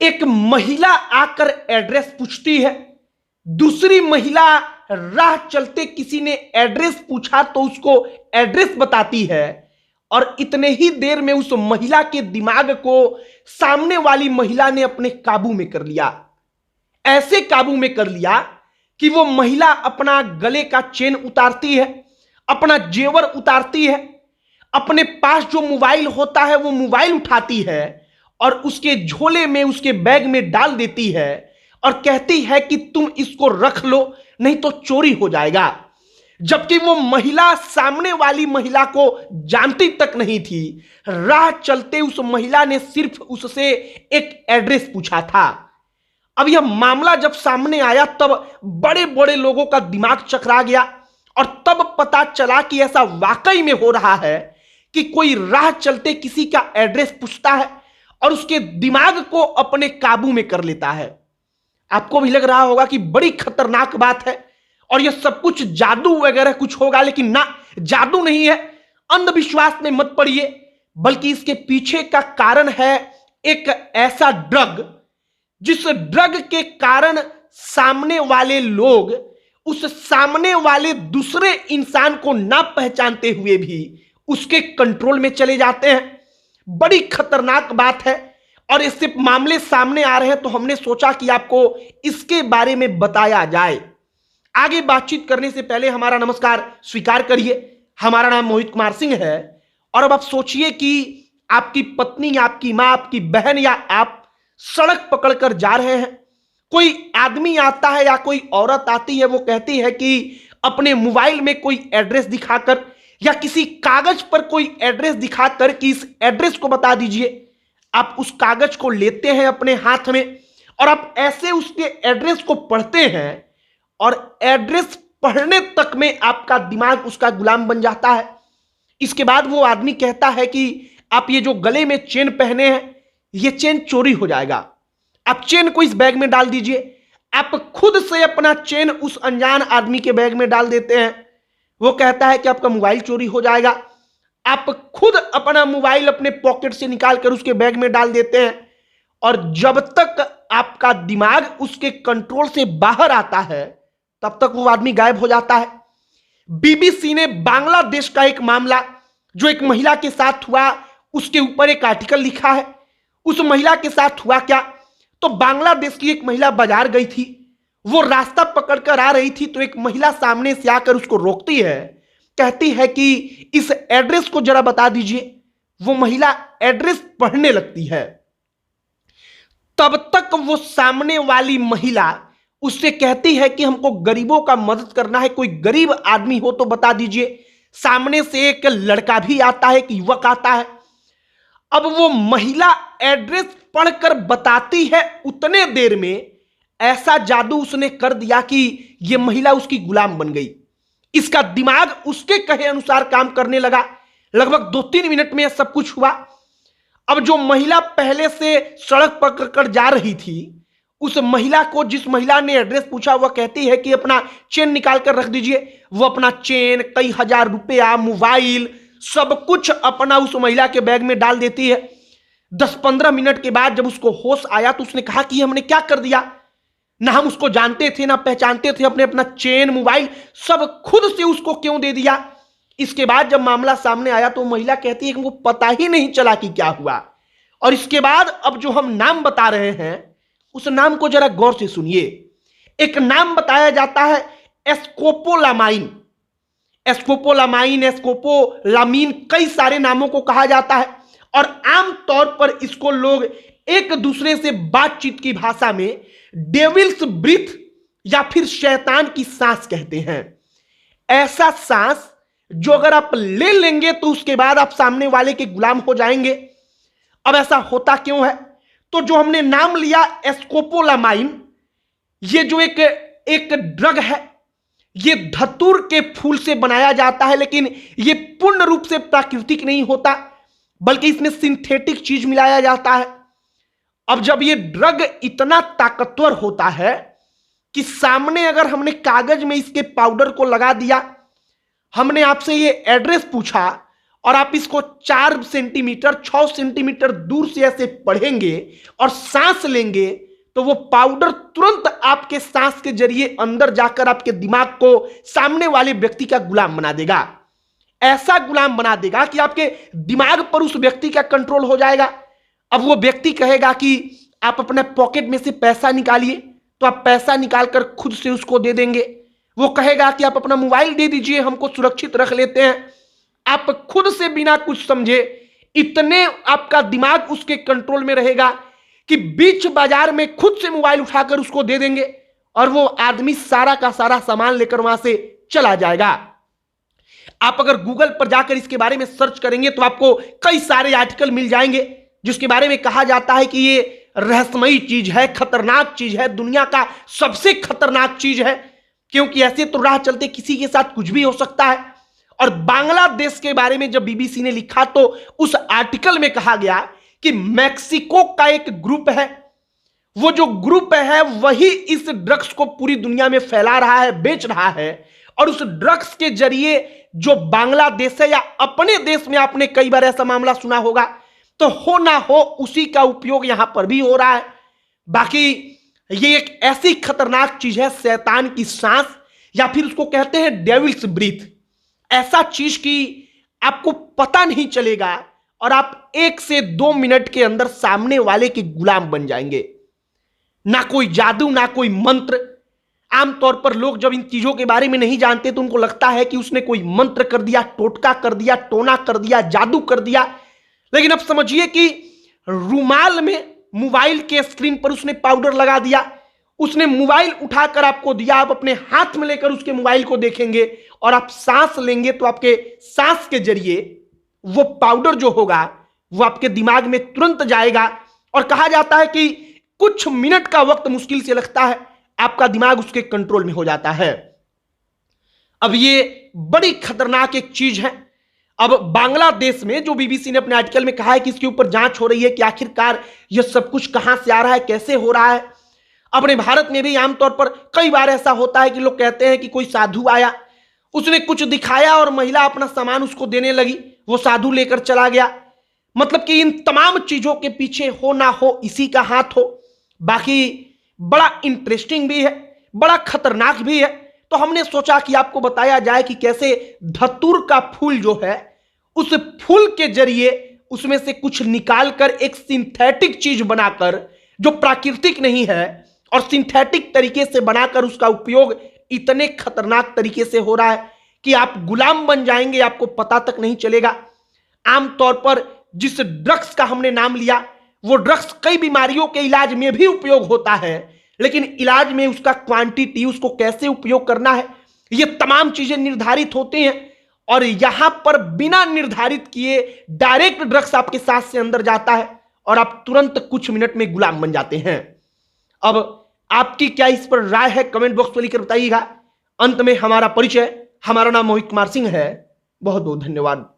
एक महिला आकर एड्रेस पूछती है, दूसरी महिला राह चलते किसी ने एड्रेस पूछा तो उसको एड्रेस बताती है, और इतने ही देर में उस महिला के दिमाग को सामने वाली महिला ने अपने काबू में कर लिया। ऐसे काबू में कर लिया कि वो महिला अपना गले का चेन उतारती है, अपना जेवर उतारती है, अपने पास जो मोबाइल होता है वो मोबाइल उठाती है और उसके झोले में, उसके बैग में डाल देती है और कहती है कि तुम इसको रख लो नहीं तो चोरी हो जाएगा। जबकि वो महिला सामने वाली महिला को जानती तक नहीं थी। राह चलते उस महिला ने सिर्फ उससे एक एड्रेस पूछा था। अब यह मामला जब सामने आया तब बड़े बड़े लोगों का दिमाग चकरा गया और तब पता चला कि ऐसा वाकई में हो रहा है कि कोई राह चलते किसी का एड्रेस पूछता है और उसके दिमाग को अपने काबू में कर लेता है। आपको भी लग रहा होगा कि बड़ी खतरनाक बात है और यह सब कुछ जादू वगैरह कुछ होगा, लेकिन ना, जादू नहीं है। अंधविश्वास में मत पड़िए, बल्कि इसके पीछे का कारण है एक ऐसा ड्रग, जिस ड्रग के कारण सामने वाले लोग उस सामने वाले दूसरे इंसान को ना पहचानते हुए भी उसके कंट्रोल में चले जाते हैं। बड़ी खतरनाक बात है और इससे मामले सामने आ रहे हैं, तो हमने सोचा कि आपको इसके बारे में बताया जाए। आगे बातचीत करने से पहले हमारा नमस्कार स्वीकार करिए। हमारा नाम मोहित कुमार सिंह है और अब आप सोचिए कि आपकी पत्नी, आपकी मां, आपकी बहन या आप सड़क पकड़कर जा रहे हैं। कोई आदमी आता है या कोई औरत आती है, वो कहती है कि अपने मोबाइल में कोई एड्रेस दिखाकर या किसी कागज पर कोई एड्रेस दिखाकर कि इस एड्रेस को बता दीजिए। आप उस कागज को लेते हैं अपने हाथ में और आप ऐसे उसके एड्रेस को पढ़ते हैं और एड्रेस पढ़ने तक में आपका दिमाग उसका गुलाम बन जाता है। इसके बाद वो आदमी कहता है कि आप ये जो गले में चेन पहने हैं, ये चेन चोरी हो जाएगा, आप चेन को इस बैग में डाल दीजिए। आप खुद से अपना चेन उस अनजान आदमी के बैग में डाल देते हैं। वो कहता है कि आपका मोबाइल चोरी हो जाएगा। आप खुद अपना मोबाइल अपने पॉकेट से निकालकर उसके बैग में डाल देते हैं और जब तक आपका दिमाग उसके कंट्रोल से बाहर आता है तब तक वो आदमी गायब हो जाता है। बीबीसी ने बांग्लादेश का एक मामला जो एक महिला के साथ हुआ, उसके ऊपर एक आर्टिकल लिखा है। उस महिला के साथ हुआ क्या, तो बांग्लादेश की एक महिला बाजार गई थी। वो रास्ता पकड़कर आ रही थी तो एक महिला सामने से आकर उसको रोकती है, कहती है कि इस एड्रेस को जरा बता दीजिए। वो महिला एड्रेस पढ़ने लगती है। तब तक वो सामने वाली महिला उससे कहती है कि हमको गरीबों का मदद करना है, कोई गरीब आदमी हो तो बता दीजिए। सामने से एक लड़का भी आता है, एक युवक आता है। अब वो महिला एड्रेस पढ़कर बताती है, उतने देर में ऐसा जादू उसने कर दिया कि ये महिला उसकी गुलाम बन गई। इसका दिमाग उसके कहे अनुसार काम करने लगा। लगभग 2-3 मिनट में यह सब कुछ हुआ। अब जो महिला पहले से सड़क पकड़कर जा रही थी, उस महिला को, जिस महिला ने एड्रेस पूछा, वह कहती है कि अपना चेन निकाल कर रख दीजिए। वो अपना चेन, कई हजार रुपया, मोबाइल, सब कुछ अपना उस महिला के बैग में डाल देती है। 10-15 मिनट के बाद जब उसको होश आया तो उसने कहा कि हमने क्या कर दिया, ना हम उसको जानते थे ना पहचानते थे, अपने अपना चेन, मोबाइल सब खुद से उसको क्यों दे दिया। इसके बाद जब मामला सामने आया तो महिला कहती है कि हमको पता ही नहीं चला कि क्या हुआ। और इसके बाद अब जो हम नाम बता रहे हैं उस नाम को जरा गौर से सुनिए। एक नाम बताया जाता है स्कोपोलामाइन। स्कोपोलामाइन, स्कोपोलामीन, कई सारे नामों को कहा जाता है और आमतौर पर इसको लोग एक दूसरे से बातचीत की भाषा में डेविल्स ब्रीथ या फिर शैतान की सांस कहते हैं। ऐसा सांस जो अगर आप ले लेंगे तो उसके बाद आप सामने वाले के गुलाम हो जाएंगे। अब ऐसा होता क्यों है, तो जो हमने नाम लिया स्कोपोलामाइन, ये जो एक ड्रग है, ये धतूर के फूल से बनाया जाता है, लेकिन ये पूर्ण रूप से प्राकृतिक नहीं होता, बल्कि इसमें सिंथेटिक चीज मिलाया जाता है। अब जब ये ड्रग इतना ताकतवर होता है कि सामने अगर हमने कागज में इसके पाउडर को लगा दिया, हमने आपसे ये एड्रेस पूछा और आप इसको 4 सेंटीमीटर 6 सेंटीमीटर दूर से ऐसे पढ़ेंगे और सांस लेंगे तो वो पाउडर तुरंत आपके सांस के जरिए अंदर जाकर आपके दिमाग को सामने वाले व्यक्ति का गुलाम बना देगा। ऐसा गुलाम बना देगा कि आपके दिमाग पर उस व्यक्ति का कंट्रोल हो जाएगा। अब वो व्यक्ति कहेगा कि आप अपने पॉकेट में से पैसा निकालिए, तो आप पैसा निकालकर खुद से उसको दे देंगे। वो कहेगा कि आप अपना मोबाइल दे दीजिए, हमको सुरक्षित रख लेते हैं। आप खुद से बिना कुछ समझे इतने आपका दिमाग उसके कंट्रोल में रहेगा कि बीच बाजार में खुद से मोबाइल उठाकर उसको दे देंगे और वो आदमी सारा का सारा सामान लेकर वहां से चला जाएगा। आप अगर गूगल पर जाकर इसके बारे में सर्च करेंगे तो आपको कई सारे आर्टिकल मिल जाएंगे जिसके बारे में कहा जाता है कि ये रहस्यमयी चीज है, खतरनाक चीज है, दुनिया का सबसे खतरनाक चीज है, क्योंकि ऐसे तो राह चलते किसी के साथ कुछ भी हो सकता है। और बांग्लादेश के बारे में जब बीबीसी ने लिखा तो उस आर्टिकल में कहा गया कि मैक्सिको का एक ग्रुप है, वो जो ग्रुप है वही इस ड्रग्स को पूरी दुनिया में फैला रहा है, बेच रहा है। और उस ड्रग्स के जरिए जो बांग्लादेश है या अपने देश में आपने कई बार ऐसा मामला सुना होगा, तो हो ना हो उसी का उपयोग यहां पर भी हो रहा है। बाकी ये एक ऐसी खतरनाक चीज है, शैतान की सांस, या फिर उसको कहते हैं डेविल्स ब्रीथ। ऐसा चीज कि आपको पता नहीं चलेगा और आप 1 से 2 मिनट के अंदर सामने वाले के गुलाम बन जाएंगे। ना कोई जादू, ना कोई मंत्र। आमतौर पर लोग जब इन चीजों के बारे में नहीं जानते तो उनको लगता है कि उसने कोई मंत्र कर दिया, टोटका कर दिया, टोना कर दिया, जादू कर दिया। लेकिन अब समझिए कि रुमाल में मोबाइल के स्क्रीन पर उसने पाउडर लगा दिया, उसने मोबाइल उठाकर आपको दिया, आप अपने हाथ में लेकर उसके मोबाइल को देखेंगे और आप सांस लेंगे तो आपके सांस के जरिए वो पाउडर जो होगा वो आपके दिमाग में तुरंत जाएगा। और कहा जाता है कि कुछ मिनट का वक्त मुश्किल से लगता है, आपका दिमाग उसके कंट्रोल में हो जाता है। अब ये बड़ी खतरनाक एक चीज है। अब बांग्लादेश में जो बीबीसी ने अपने आर्टिकल में कहा है कि इसके ऊपर जांच हो रही है कि आखिरकार यह सब कुछ कहां से आ रहा है, कैसे हो रहा है। अपने भारत में भी आमतौर पर कई बार ऐसा होता है कि लोग कहते हैं कि कोई साधु आया, उसने कुछ दिखाया और महिला अपना सामान उसको देने लगी, वो साधु लेकर चला गया। मतलब कि इन तमाम चीजों के पीछे हो ना हो इसी का हाथ हो। बाकी बड़ा इंटरेस्टिंग भी है, बड़ा खतरनाक भी है। तो हमने सोचा कि आपको बताया जाए कि कैसे धतूर का फूल जो है उस फूल के जरिए उसमें से कुछ निकालकर एक सिंथेटिक चीज बनाकर जो प्राकृतिक नहीं है और सिंथेटिक तरीके से बनाकर उसका उपयोग इतने खतरनाक तरीके से हो रहा है कि आप गुलाम बन जाएंगे, आपको पता तक नहीं चलेगा। आमतौर पर जिस ड्रग्स का हमने नाम लिया वो ड्रग्स कई बीमारियों के इलाज में भी उपयोग होता है, लेकिन इलाज में उसका क्वांटिटी, उसको कैसे उपयोग करना है, ये तमाम चीजें निर्धारित होती हैं। और यहां पर बिना निर्धारित किए डायरेक्ट ड्रग्स आपके सांस से अंदर जाता है और आप तुरंत कुछ मिनट में गुलाम बन जाते हैं। अब आपकी क्या इस पर राय है, कमेंट बॉक्स में लिखकर बताइएगा। अंत में हमारा परिचय, हमारा नाम मोहित कुमार सिंह है। बहुत बहुत धन्यवाद।